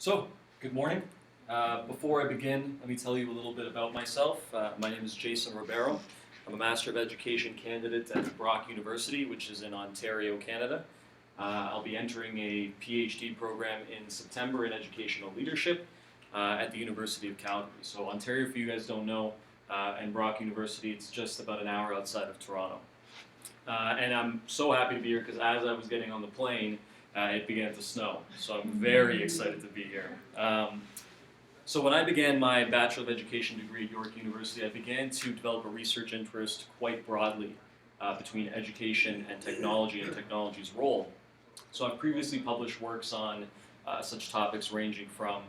So, good morning. Before I begin, let me tell you a little bit about myself. My name is Jason Ribeiro. I'm a Master of Education candidate at Brock University, which is in Ontario, Canada. I'll be entering a Ph.D. program in September in Educational Leadership at the University of Calgary. So Ontario, for you guys don't know, and Brock University, it's just about an hour outside of Toronto. And I'm so happy to be here because as I was getting on the plane, it began to snow. So I'm very excited to be here. So when I began my Bachelor of Education degree at York University, I began to develop a research interest quite broadly between education and technology's role. So I've previously published works on such topics ranging from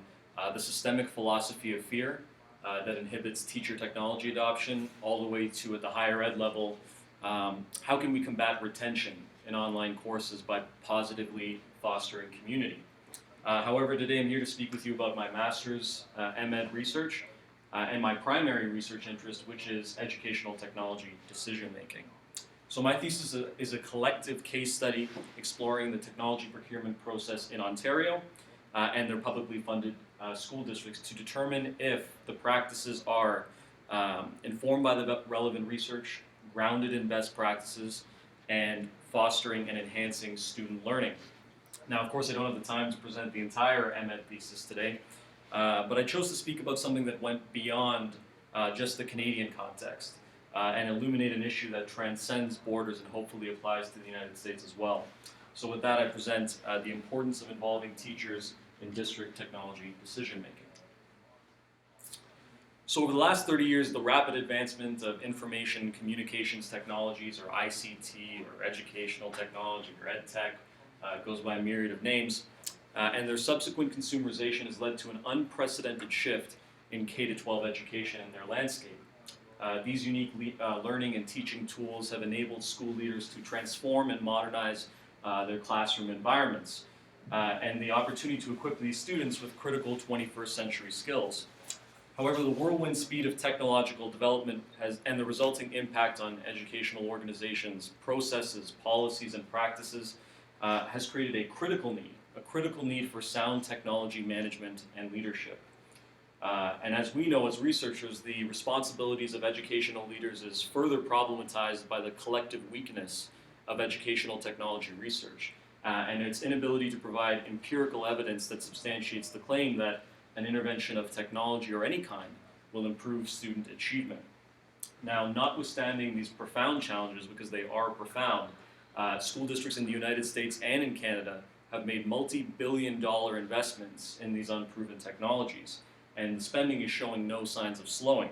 the systemic philosophy of fear that inhibits teacher technology adoption, all the way to, at the higher ed level, how can we combat retention in online courses by positively fostering community. However, today I'm here to speak with you about my master's MEd research and my primary research interest, which is educational technology decision making. So my thesis is a collective case study exploring the technology procurement process in Ontario and their publicly funded school districts to determine if the practices are informed by the relevant research, grounded in best practices, and fostering and enhancing student learning. Now, of course, I don't have the time to present the entire MEd thesis today, but I chose to speak about something that went beyond just the Canadian context and illuminate an issue that transcends borders and hopefully applies to the United States as well. So with that, I present the importance of involving teachers in district technology decision making. So over the last 30 years, the rapid advancement of information communications technologies, or ICT, or educational technology, or EdTech, goes by a myriad of names, and their subsequent consumerization has led to an unprecedented shift in K-12 education and their landscape. These unique learning and teaching tools have enabled school leaders to transform and modernize their classroom environments, and the opportunity to equip these students with critical 21st century skills. However, the whirlwind speed of technological development and the resulting impact on educational organizations, processes, policies, and practices has created a critical need for sound technology management and leadership. And as we know as researchers, the responsibilities of educational leaders is further problematized by the collective weakness of educational technology research and its inability to provide empirical evidence that substantiates the claim that an intervention of technology or any kind will improve student achievement. Now, notwithstanding these profound challenges, because they are profound, school districts in the United States and in Canada have made multi-billion-dollar investments in these unproven technologies, and the spending is showing no signs of slowing.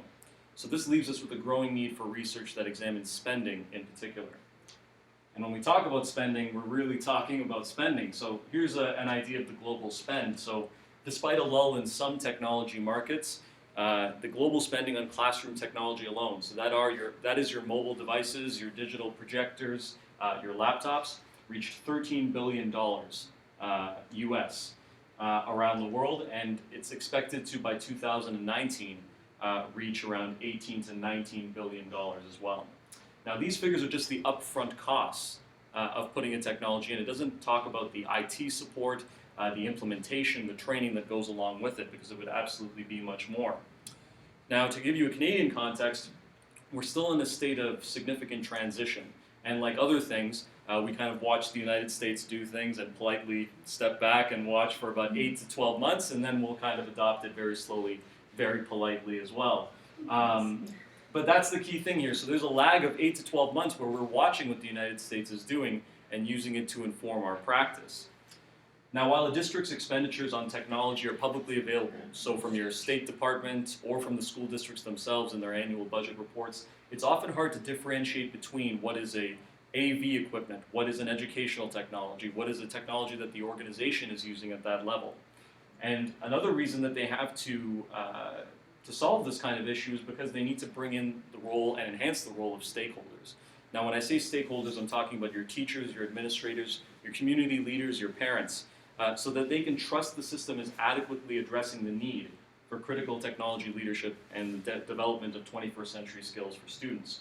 So this leaves us with a growing need for research that examines spending in particular. And when we talk about spending, we're really talking about spending. So here's an idea of the global spend. So despite a lull in some technology markets, the global spending on classroom technology alone, so that is your mobile devices, your digital projectors, your laptops, reached $13 billion US around the world, and it's expected to, by 2019, reach around $18 to $19 billion as well. Now, these figures are just the upfront costs of putting a technology in. It doesn't talk about the IT support, the implementation, the training that goes along with it, because it would absolutely be much more. Now, to give you a Canadian context, we're still in a state of significant transition. And like other things, we kind of watch the United States do things and politely step back and watch for about 8 to 12 months, and then we'll kind of adopt it very slowly, very politely as well. But that's the key thing here. So there's a lag of 8 to 12 months where we're watching what the United States is doing and using it to inform our practice. Now, while a district's expenditures on technology are publicly available, so from your state department or from the school districts themselves in their annual budget reports, it's often hard to differentiate between what is a AV equipment, what is an educational technology, what is a technology that the organization is using at that level. And another reason that they have to solve this kind of issue is because they need to bring in the role and enhance the role of stakeholders. Now, when I say stakeholders, I'm talking about your teachers, your administrators, your community leaders, your parents, so that they can trust the system is adequately addressing the need for critical technology leadership and the development of 21st century skills for students.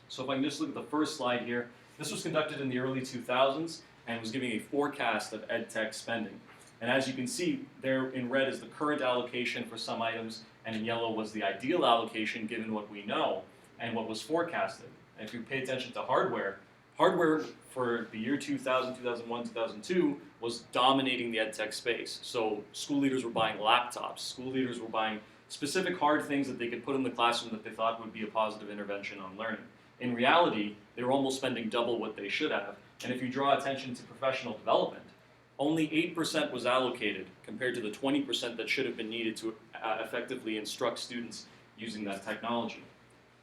So if I can just look at the first slide here, this was conducted in the early 2000s and was giving a forecast of EdTech spending. And as you can see, there in red is the current allocation for some items, and in yellow was the ideal allocation given what we know and what was forecasted. And if you pay attention to hardware, hardware for the year 2000, 2001, 2002 was dominating the edtech space. So school leaders were buying laptops, school leaders were buying specific hard things that they could put in the classroom that they thought would be a positive intervention on learning. In reality, they were almost spending double what they should have. And if you draw attention to professional development, only 8% was allocated compared to the 20% that should have been needed to effectively instruct students using that technology.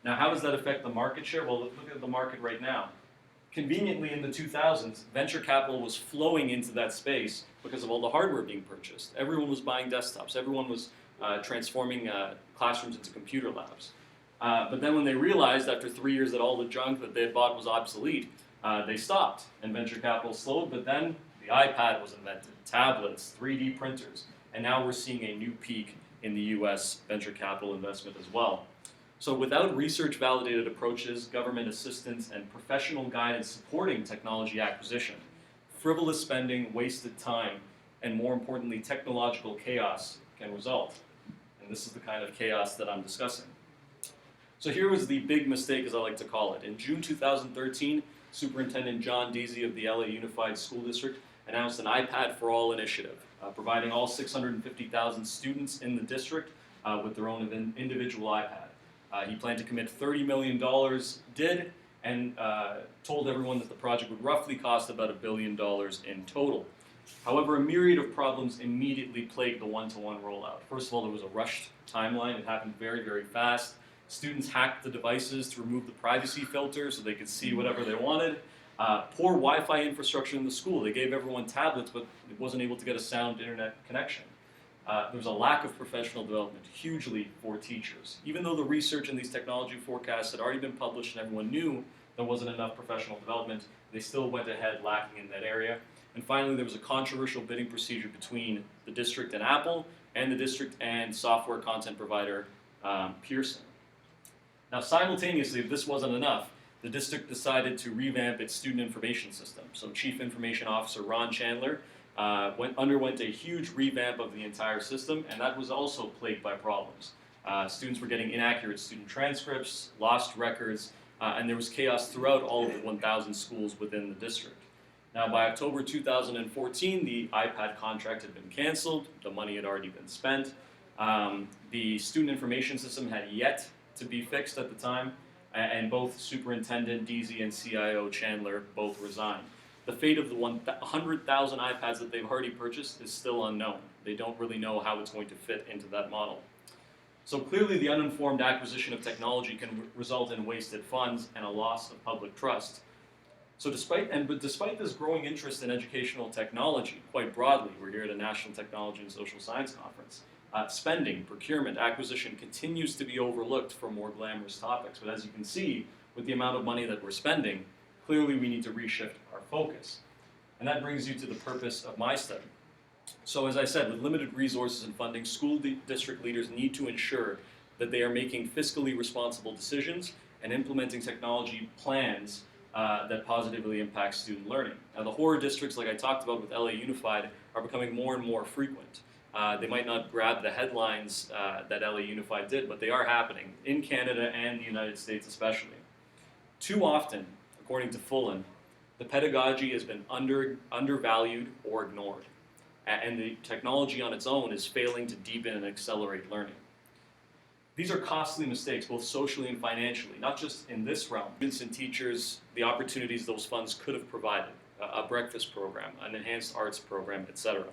Now, how does that affect the market share? Well, look at the market right now. Conveniently, in the 2000s, venture capital was flowing into that space because of all the hardware being purchased. Everyone was buying desktops. Everyone was transforming classrooms into computer labs. But then when they realized after 3 years that all the junk that they had bought was obsolete, they stopped and venture capital slowed, but then the iPad was invented, tablets, 3D printers, and now we're seeing a new peak in the US venture capital investment as well. So without research-validated approaches, government assistance, and professional guidance supporting technology acquisition, frivolous spending, wasted time, and more importantly, technological chaos can result. And this is the kind of chaos that I'm discussing. So here was the big mistake, as I like to call it. In June 2013, Superintendent John Deasy of the LA Unified School District announced an iPad for All initiative, providing all 650,000 students in the district with their own individual iPad. He planned to commit $30 million, and told everyone that the project would roughly cost about $1 billion in total. However, a myriad of problems immediately plagued the one-to-one rollout. First of all, there was a rushed timeline. It happened very, very fast. Students hacked the devices to remove the privacy filter so they could see whatever they wanted. Poor Wi-Fi infrastructure in the school. They gave everyone tablets, but it wasn't able to get a sound internet connection. There was a lack of professional development, hugely, for teachers. Even though the research in these technology forecasts had already been published and everyone knew there wasn't enough professional development, they still went ahead lacking in that area. And finally, there was a controversial bidding procedure between the district and Apple, and the district and software content provider Pearson. Now, simultaneously, if this wasn't enough, the district decided to revamp its student information system. So Chief Information Officer Ron Chandler underwent a huge revamp of the entire system, and that was also plagued by problems. Students were getting inaccurate student transcripts, lost records, and there was chaos throughout all of the 1,000 schools within the district. Now, by October 2014, the iPad contract had been canceled, the money had already been spent, the student information system had yet to be fixed at the time, and both Superintendent Deasy and CIO Chandler both resigned. The fate of the 100,000 iPads that they've already purchased is still unknown. They don't really know how it's going to fit into that model. So clearly the uninformed acquisition of technology can result in wasted funds and a loss of public trust. So despite this growing interest in educational technology, quite broadly, we're here at a National Technology and Social Science Conference, spending, procurement, acquisition continues to be overlooked for more glamorous topics. But as you can see, with the amount of money that we're spending, clearly we need to reshift our focus. And that brings you to the purpose of my study. So as I said, with limited resources and funding, school district leaders need to ensure that they are making fiscally responsible decisions and implementing technology plans that positively impact student learning. Now, the horror districts, like I talked about with LA Unified, are becoming more and more frequent. They might not grab the headlines that LA Unified did, but they are happening in Canada and the United States especially. Too often, according to Fullen, the pedagogy has been undervalued or ignored, and the technology on its own is failing to deepen and accelerate learning. These are costly mistakes, both socially and financially, not just in this realm. Students and teachers, the opportunities those funds could have provided, a breakfast program, an enhanced arts program, etc.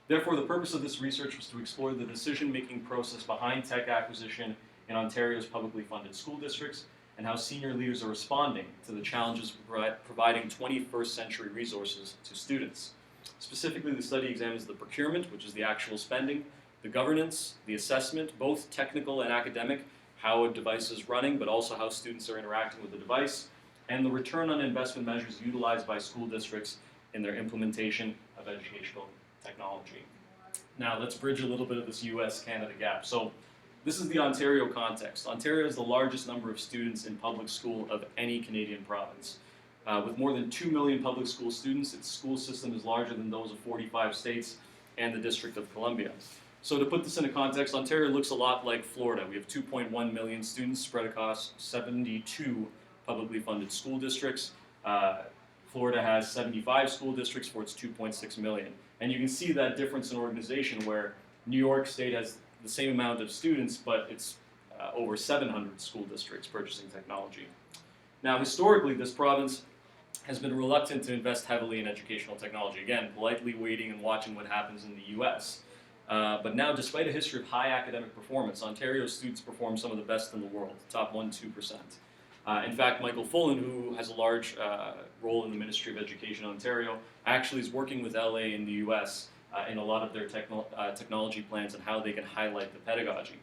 Therefore, the purpose of this research was to explore the decision-making process behind tech acquisition in Ontario's publicly funded school districts and how senior leaders are responding to the challenges of providing 21st century resources to students. Specifically, the study examines the procurement, which is the actual spending, the governance, the assessment, both technical and academic, how a device is running, but also how students are interacting with the device, and the return on investment measures utilized by school districts in their implementation of educational technology. Now, let's bridge a little bit of this US-Canada gap. So, this is the Ontario context. Ontario has the largest number of students in public school of any Canadian province. With more than 2 million public school students, its school system is larger than those of 45 states, and the District of Columbia. So to put this into context, Ontario looks a lot like Florida. We have 2.1 million students spread across 72 publicly funded school districts. Florida has 75 school districts for its 2.6 million. And you can see that difference in organization where New York State has the same amount of students, but it's over 700 school districts purchasing technology. Now, historically, this province has been reluctant to invest heavily in educational technology. Again, politely waiting and watching what happens in the US. But now, despite a history of high academic performance, Ontario students perform some of the best in the world, top 1-2%. In fact, Michael Fullen, who has a large role in the Ministry of Education in Ontario, actually is working with LA in the US in a lot of their technology plans and how they can highlight the pedagogy.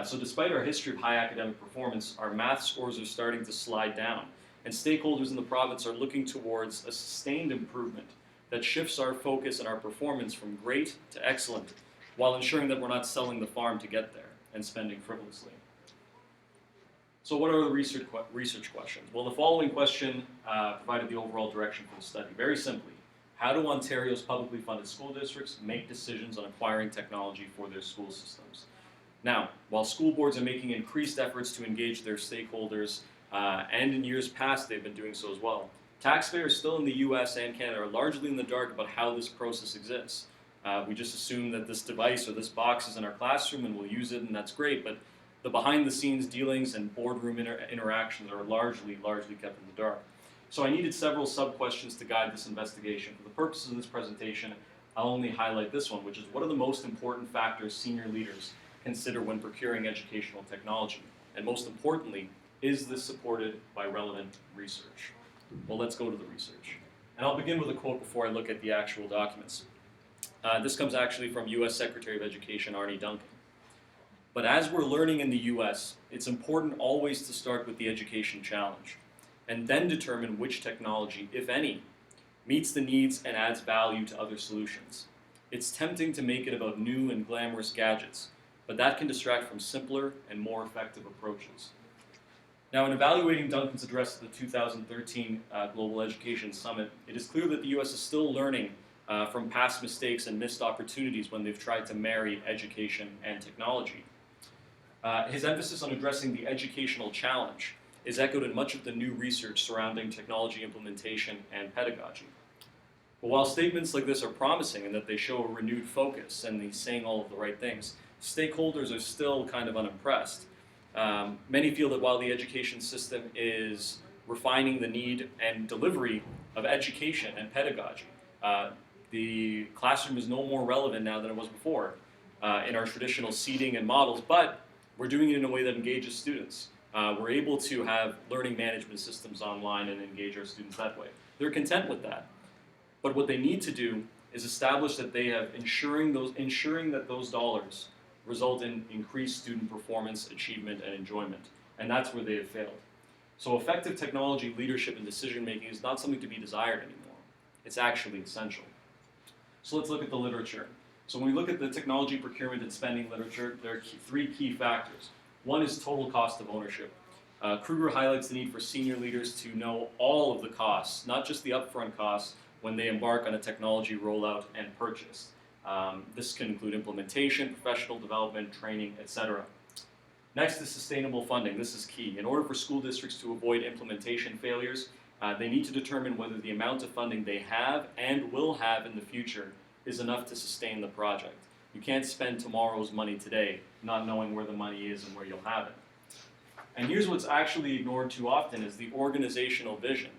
So despite our history of high academic performance, our math scores are starting to slide down, and stakeholders in the province are looking towards a sustained improvement that shifts our focus and our performance from great to excellent, while ensuring that we're not selling the farm to get there and spending frivolously. So what are the research questions? Well, the following question provided the overall direction for the study. Very simply, how do Ontario's publicly funded school districts make decisions on acquiring technology for their school systems? Now, while school boards are making increased efforts to engage their stakeholders, and in years past they've been doing so as well, taxpayers still in the US and Canada are largely in the dark about how this process exists. We just assume that this device or this box is in our classroom and we'll use it and that's great, but the behind-the-scenes dealings and boardroom interactions are largely kept in the dark. So I needed several sub-questions to guide this investigation. For the purposes of this presentation, I'll only highlight this one, which is what are the most important factors senior leaders consider when procuring educational technology? And most importantly, is this supported by relevant research? Well, let's go to the research. And I'll begin with a quote before I look at the actual documents. This comes actually from US Secretary of Education Arne Duncan. But as we're learning in the US, it's important always to start with the education challenge, and then determine which technology, if any, meets the needs and adds value to other solutions. It's tempting to make it about new and glamorous gadgets, but that can distract from simpler and more effective approaches. Now, in evaluating Duncan's address at the 2013 Global Education Summit, it is clear that the US is still learning from past mistakes and missed opportunities when they've tried to marry education and technology. His emphasis on addressing the educational challenge is echoed in much of the new research surrounding technology implementation and pedagogy. But while statements like this are promising in that they show a renewed focus and he's saying all of the right things, stakeholders are still kind of unimpressed. Many feel that while the education system is refining the need and delivery of education and pedagogy, the classroom is no more relevant now than it was before in our traditional seating and models, but we're doing it in a way that engages students. We're able to have learning management systems online and engage our students that way. They're content with that. But what they need to do is establish that they have ensuring that those dollars result in increased student performance, achievement, and enjoyment. And that's where they have failed. So effective technology leadership and decision making is not something to be desired anymore. It's actually essential. So let's look at the literature. So when we look at the technology procurement and spending literature, there are three key factors. One is total cost of ownership. Kruger highlights the need for senior leaders to know all of the costs, not just the upfront costs when they embark on a technology rollout and purchase. This can include implementation, professional development, training, etc. Next is sustainable funding. This is key. In order for school districts to avoid implementation failures, they need to determine whether the amount of funding they have and will have in the future is enough to sustain the project. You can't spend tomorrow's money today not knowing where the money is and where you'll have it. And here's what's actually ignored too often is the organizational vision.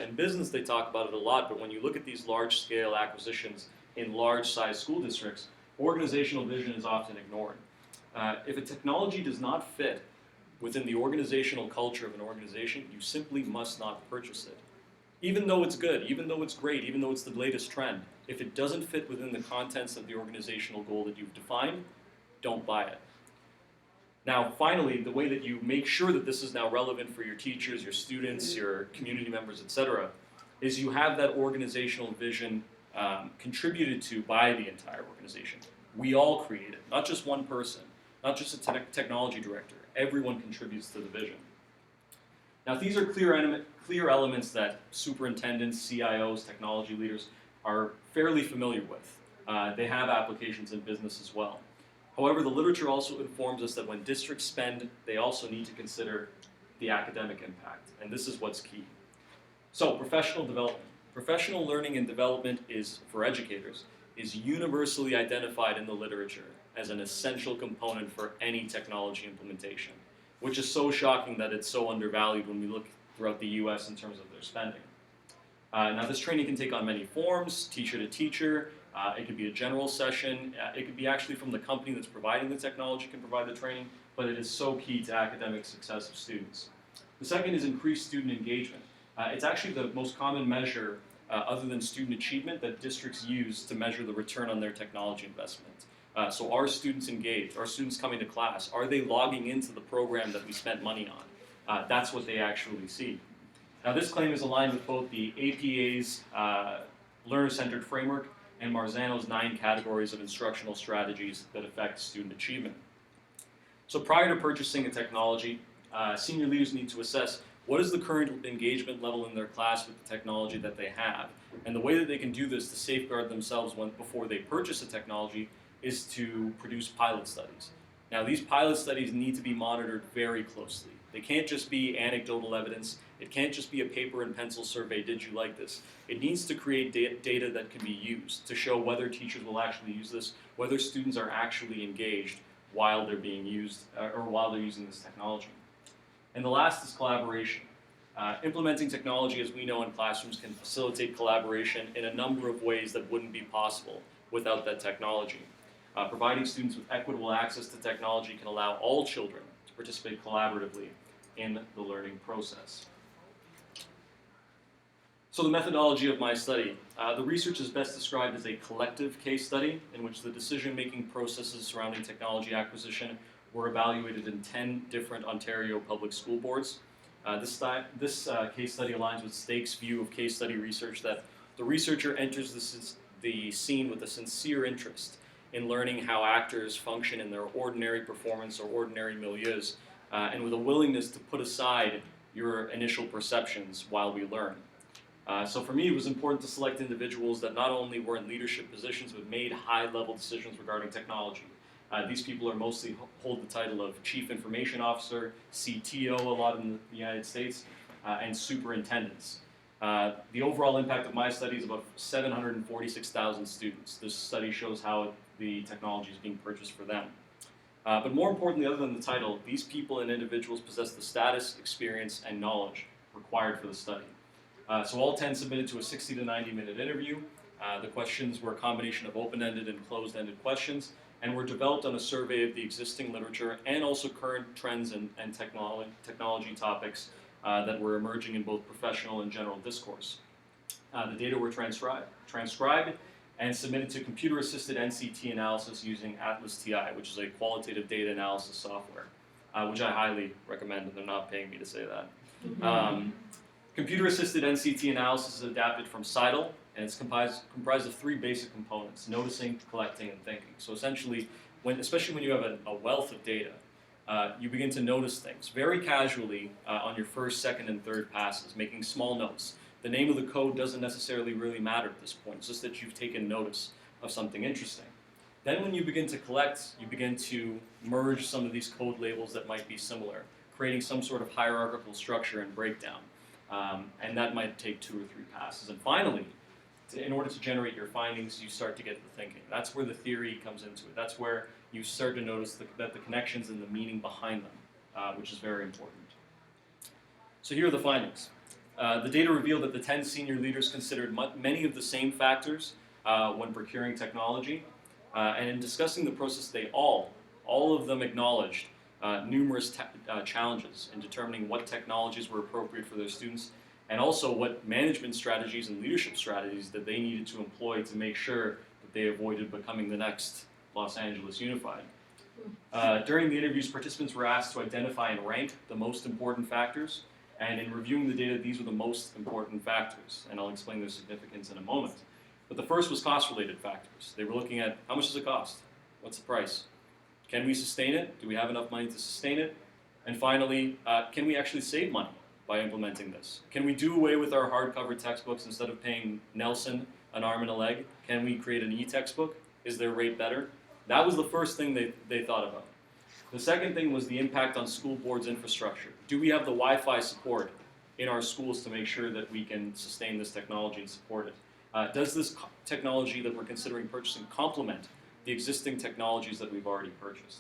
In business they talk about it a lot, but when you look at these large-scale acquisitions in large-sized school districts, organizational vision is often ignored. If a technology does not fit within the organizational culture of an organization, you simply must not purchase it. Even though it's good, even though it's great, even though it's the latest trend, if it doesn't fit within the contents of the organizational goal that you've defined, don't buy it. Now, finally, the way that you make sure that this is now relevant for your teachers, your students, your community members, etc., is you have that organizational vision contributed to by the entire organization. We all create it, not just one person, not just a technology director. Everyone contributes to the vision. Now, these are clear elements that superintendents, CIOs, technology leaders are fairly familiar with. They have applications in business as well. However, the literature also informs us that when districts spend, they also need to consider the academic impact, and this is what's key. So, professional development. Professional learning and development is, for educators, is universally identified in the literature as an essential component for any technology implementation, which is so shocking that it's so undervalued when we look throughout the US in terms of their spending. Now, this training can take on many forms, teacher to teacher. It could be a general session. It could be actually from the company that's providing the technology can provide the training, but it is so key to academic success of students. The second is increased student engagement. It's actually the most common measure, other than student achievement, that districts use to measure the return on their technology investment. So are students engaged? Are students coming to class? Are they logging into the program that we spent money on? That's what they actually see. Now, this claim is aligned with both the APA's learner-centered framework and Marzano's 9 categories of instructional strategies that affect student achievement. So prior to purchasing a technology, senior leaders need to assess what is the current engagement level in their class with the technology that they have. And the way that they can do this to safeguard themselves before they purchase a technology is to produce pilot studies. Now, these pilot studies need to be monitored very closely. They can't just be anecdotal evidence. It can't just be a paper and pencil survey, did you like this? It needs to create data that can be used to show whether teachers will actually use this, whether students are actually engaged while they're being used, or while they're using this technology. And the last is collaboration. Implementing technology, as we know in classrooms, can facilitate collaboration in a number of ways that wouldn't be possible without that technology. Providing students with equitable access to technology can allow all children to participate collaboratively in the learning process. So the methodology of my study. The research is best described as a collective case study in which the decision-making processes surrounding technology acquisition were evaluated in 10 different Ontario public school boards. This case study aligns with Stake's view of case study research that the researcher enters the scene with a sincere interest in learning how actors function in their ordinary performance or ordinary milieus, and with a willingness to put aside your initial perceptions while we learn. So for me, it was important to select individuals that not only were in leadership positions, but made high-level decisions regarding technology. These people are mostly hold the title of Chief Information Officer, CTO a lot in the United States, and superintendents. The overall impact of my study is about 746,000 students. This study shows how the technology is being purchased for them. But more importantly, other than the title, these people and individuals possess the status, experience, and knowledge required for the study. So all 10 submitted to a 60 to 90-minute interview. The questions were a combination of open-ended and closed-ended questions, and were developed on a survey of the existing literature and also current trends and technology topics that were emerging in both professional and general discourse. The data were transcribed and submitted to computer-assisted NCT analysis using Atlas TI, which is a qualitative data analysis software, which I highly recommend, and they're not paying me to say that. Computer-assisted NCT analysis is adapted from CITL, and it's comprised of 3 basic components: noticing, collecting, and thinking. So essentially, especially when you have a wealth of data, you begin to notice things very casually on your first, second, and third passes, making small notes. The name of the code doesn't necessarily really matter at this point. It's just that you've taken notice of something interesting. Then when you begin to collect, you begin to merge some of these code labels that might be similar, creating some sort of hierarchical structure and breakdown. And that might take 2 or 3 passes. And finally, in order to generate your findings, you start to get the thinking. That's where the theory comes into it. That's where you start to notice that the connections and the meaning behind them, which is very important. So here are the findings. The data revealed that the 10 senior leaders considered many of the same factors when procuring technology. And in discussing the process, all of them acknowledged numerous challenges in determining what technologies were appropriate for their students, and also what management strategies and leadership strategies that they needed to employ to make sure that they avoided becoming the next Los Angeles Unified. During the interviews, participants were asked to identify and rank the most important factors, and in reviewing the data, these were the most important factors, and I'll explain their significance in a moment. But the first was cost-related factors. They were looking at how much does it cost? What's the price? Can we sustain it? Do we have enough money to sustain it? And finally, can we actually save money by implementing this? Can we do away with our hardcover textbooks instead of paying Nelson an arm and a leg? Can we create an e-textbook? Is their rate better? That was the first thing they thought about. The second thing was the impact on school boards' infrastructure. Do we have the Wi-Fi support in our schools to make sure that we can sustain this technology and support it? Does this technology that we're considering purchasing complement the existing technologies that we've already purchased?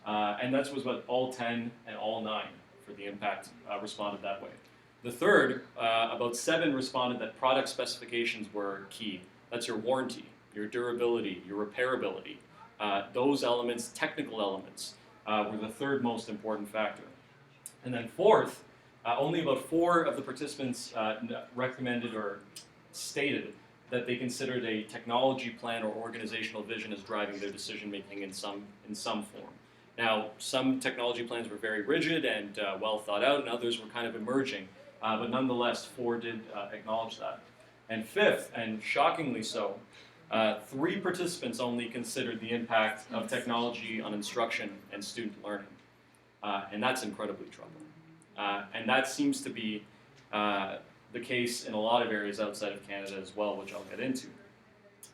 And that was what all 10 and all 9 for the impact responded that way. The third, about 7 responded that product specifications were key. That's your warranty, your durability, your repairability. Those elements, technical elements, were the third most important factor. And then fourth, only about 4 of the participants recommended or stated that they considered a technology plan or organizational vision as driving their decision making in some form. Now, some technology plans were very rigid and well thought out, and others were kind of emerging, but nonetheless, 4 did acknowledge that. And fifth, and shockingly so, 3 participants only considered the impact of technology on instruction and student learning, and that's incredibly troubling. And that seems to be the case in a lot of areas outside of Canada as well, which I'll get into.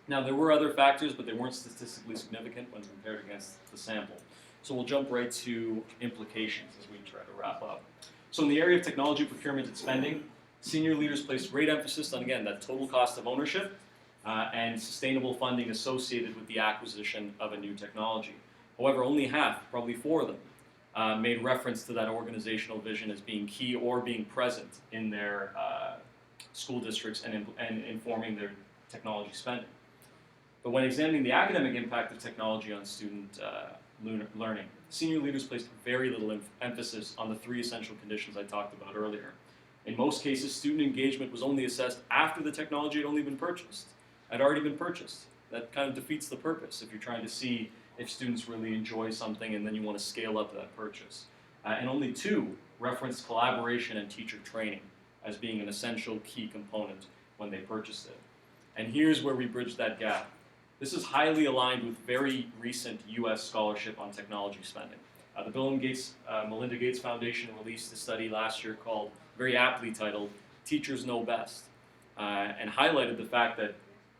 Now, there were other factors, but they weren't statistically significant when compared against the sample. So we'll jump right to implications as we try to wrap up. So in the area of technology procurement and spending, senior leaders placed great emphasis on, again, that total cost of ownership and sustainable funding associated with the acquisition of a new technology. However, only half, probably 4 of them, made reference to that organizational vision as being key or being present in their school districts and informing their technology spending. But when examining the academic impact of technology on student learning, senior leaders placed very little emphasis on the 3 essential conditions I talked about earlier. In most cases, student engagement was only assessed after the technology had already been purchased. That kind of defeats the purpose if you're trying to see if students really enjoy something and then you want to scale up that purchase. And only 2 referenced collaboration and teacher training as being an essential key component when they purchased it. And here's where we bridge that gap. This is highly aligned with very recent US scholarship on technology spending. The Bill and Melinda Gates Foundation released a study last year called, very aptly titled, Teachers Know Best, and highlighted the fact that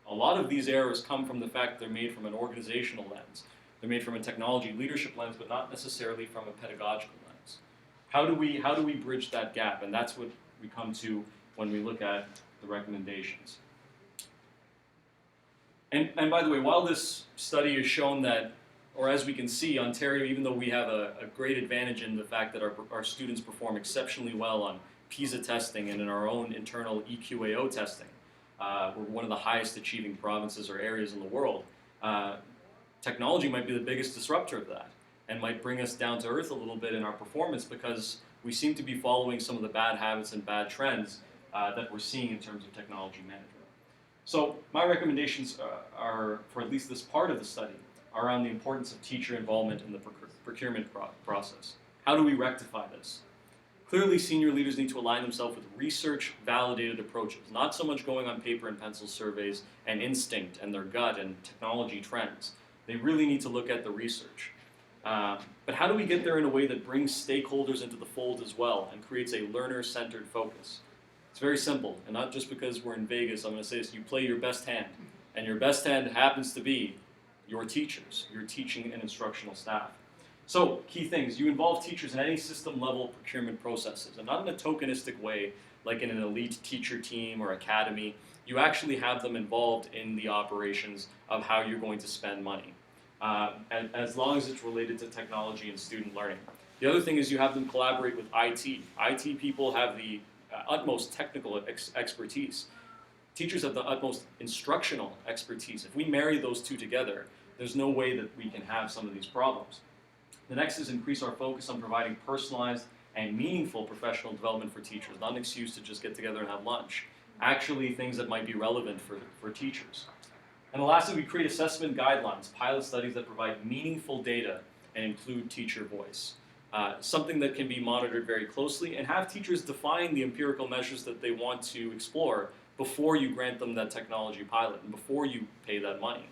a lot of these errors come from the fact that they're made from an organizational lens. They're made from a technology leadership lens, but not necessarily from a pedagogical lens. How do we bridge that gap? And that's what we come to when we look at the recommendations. And by the way, while this study has shown that, or as we can see, Ontario, even though we have a great advantage in the fact that our students perform exceptionally well on PISA testing and in our own internal EQAO testing, we're one of the highest achieving provinces or areas in the world. Technology might be the biggest disruptor of that and might bring us down to earth a little bit in our performance because we seem to be following some of the bad habits and bad trends that we're seeing in terms of technology management. So my recommendations are, for at least this part of the study, are around the importance of teacher involvement in the procurement process. How do we rectify this? Clearly, senior leaders need to align themselves with research-validated approaches, not so much going on paper and pencil surveys and instinct and their gut and technology trends. They really need to look at the research. But how do we get there in a way that brings stakeholders into the fold as well and creates a learner-centered focus? It's very simple, and not just because we're in Vegas. I'm going to say this: you play your best hand, and your best hand happens to be your teachers, your teaching and instructional staff. So, key things: you involve teachers in any system-level procurement processes, and not in a tokenistic way, like in an elite teacher team or academy. You actually have them involved in the operations of how you're going to spend money, as long as it's related to technology and student learning. The other thing is you have them collaborate with IT. IT people have the utmost technical expertise. Teachers have the utmost instructional expertise. If we marry those 2 together, there's no way that we can have some of these problems. The next is increase our focus on providing personalized and meaningful professional development for teachers, not an excuse to just get together and have lunch. Actually, things that might be relevant for teachers. And lastly, we create assessment guidelines, pilot studies that provide meaningful data and include teacher voice. Something that can be monitored very closely, and have teachers define the empirical measures that they want to explore before you grant them that technology pilot and before you pay that money.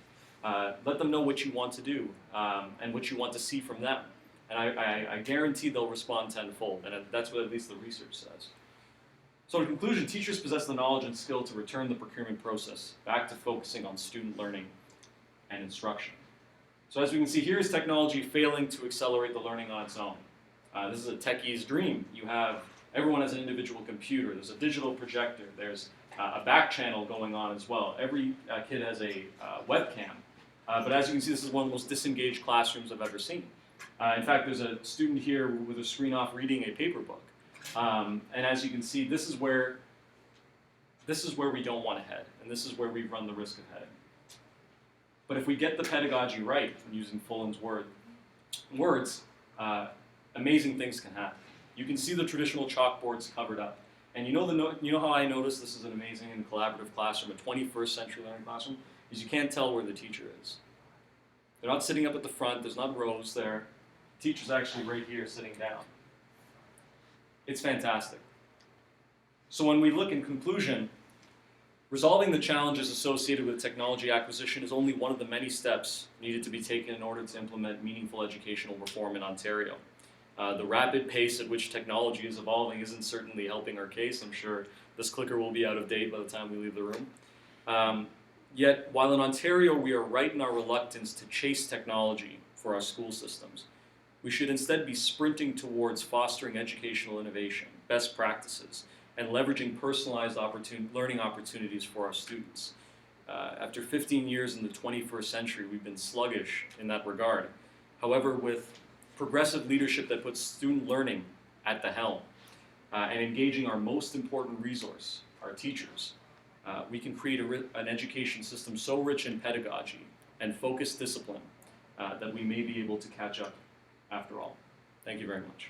Let them know what you want to do and what you want to see from them. And I guarantee they'll respond tenfold, and that's what at least the research says. So in conclusion, teachers possess the knowledge and skill to return the procurement process back to focusing on student learning and instruction. So as we can see, here is technology failing to accelerate the learning on its own. This is a techie's dream. Everyone has an individual computer. There's a digital projector. There's a back channel going on as well. Every kid has a webcam. But as you can see, this is one of the most disengaged classrooms I've ever seen. In fact, there's a student here with a screen off reading a paper book. And as you can see, this is where we don't want to head, and this is where we run the risk of heading. But if we get the pedagogy right, using Fulham's words, amazing things can happen. You can see the traditional chalkboards covered up. And you know how I noticed this is an amazing and collaborative classroom, a 21st century learning classroom, is you can't tell where the teacher is. They're not sitting up at the front, there's not rows there. The teacher's actually right here sitting down. It's fantastic. So when we look in conclusion, resolving the challenges associated with technology acquisition is only one of the many steps needed to be taken in order to implement meaningful educational reform in Ontario. The rapid pace at which technology is evolving isn't certainly helping our case. I'm sure this clicker will be out of date by the time we leave the room. Yet, while in Ontario we are right in our reluctance to chase technology for our school systems, we should instead be sprinting towards fostering educational innovation, best practices, and leveraging personalized learning opportunities for our students. After 15 years in the 21st century, we've been sluggish in that regard. However, with progressive leadership that puts student learning at the helm and engaging our most important resource, our teachers, we can create an education system so rich in pedagogy and focused discipline that we may be able to catch up after all. Thank you very much.